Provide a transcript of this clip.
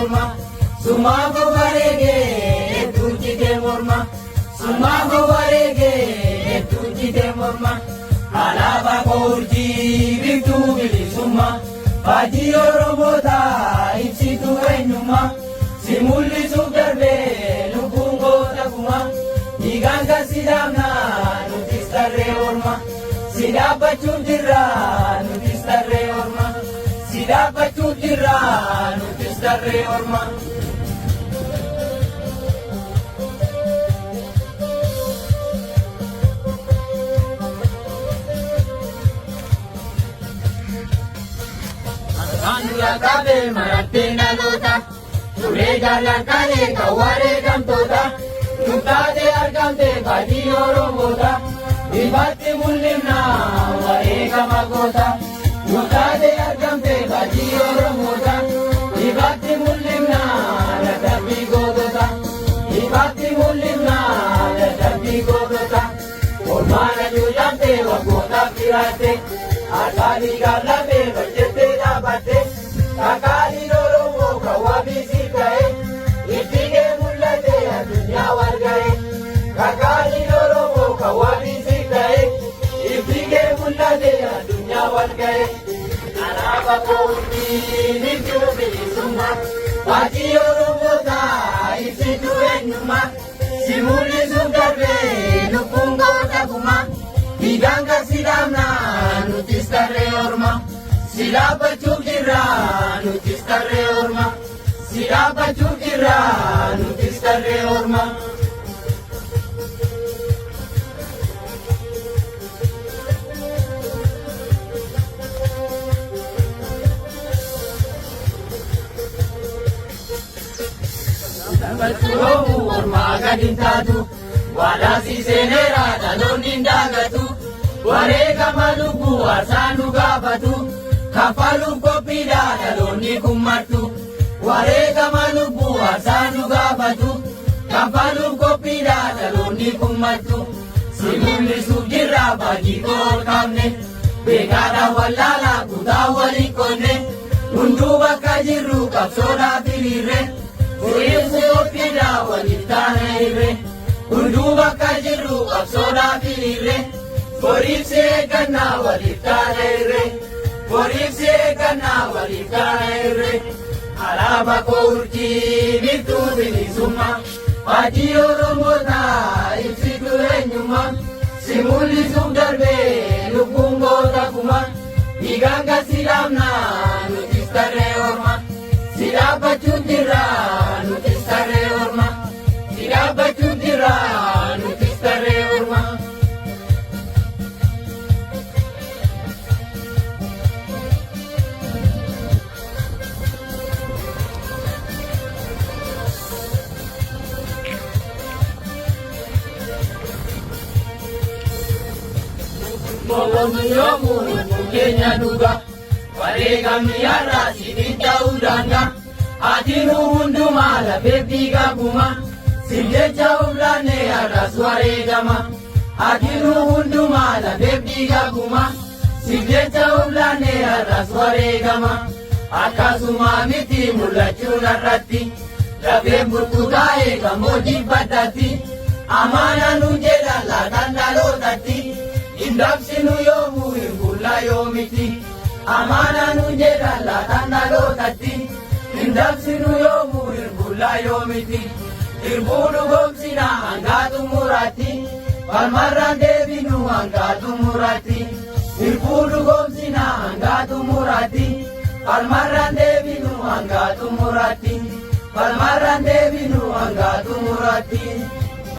morma suma gobarege tujite morma suma gobarege tujite morma alaba gorji bitu bilisuma baji oromota ibsitu enyuma simulli sudarbe lukungo takuma diganga sidamna nutistarre orma sidaba chudira nutistarre orma sidaba chudira nutistarre orma Anula kabe maratte nalota Ture jalan kale kaware gamtoda Nutade argamte badi oromoda Ibati mullimna ware gamagota Nutade argamte badi oromoda Ibati mullimna ladabi godota Ibati mullimna ladabi godota Ormana jujante wagota pirate Asali galabe bajete dabate Kakali oromo kawabi sikae Itige mulate adunya wargae Kakali oromo kawabi sikae Itige mulate adunya wargae Araba koti nijubi summa Baji oromo ta isitu enyuma Simuli sugarbe nukungo takuma Hidangga sidamna nutistarre orma Silaba chukira nutistarre orma Silaba chukira nutistarre orma Kuromu orma gadintatu Wala si senera dalon indagatu Warega maluku asanu gabatu Kafalu kopida daloni kumatu Warega maluku asanu gabatu Kafalu kopida daloni kumatu Simuli sujira bagi kor kamne Begada walala kuda walikone Undu bakajiru kapsoda pilire Kuriusi opida walitana ire Undu bakajiru kapsoda pilire Boripse kana walitana ire Boripse kana walitana ire Alaba korji bitu bilisuma Padi oromota ibsitu enyuma Simuli sudarbe lukungo takuma Iganga silamna nutistarre orma Silaba chudira nutistarre orma Silaba chudira nutistarre orma Yomu Kenya duga Warega miara sidita udanga Adinu unduma la bebiga kuma Sijecha ublane aras warega ma Adinu unduma la bebiga kuma Sijecha ublane aras warega ma Akasuma miti mulachuna rati Labe murkudae kamoji batati Amana nujela la dandalo tati Indapsinu yomu imbula yomiti Amana nujera la tandalo tati Indapsinu yomu imbula yomiti Irbulu gomsina angatu murati Palmaran devinu angatu murati Irbulu gomsina angatu murati Palmaran devinu angatu murati Palmaran devinu angatu murati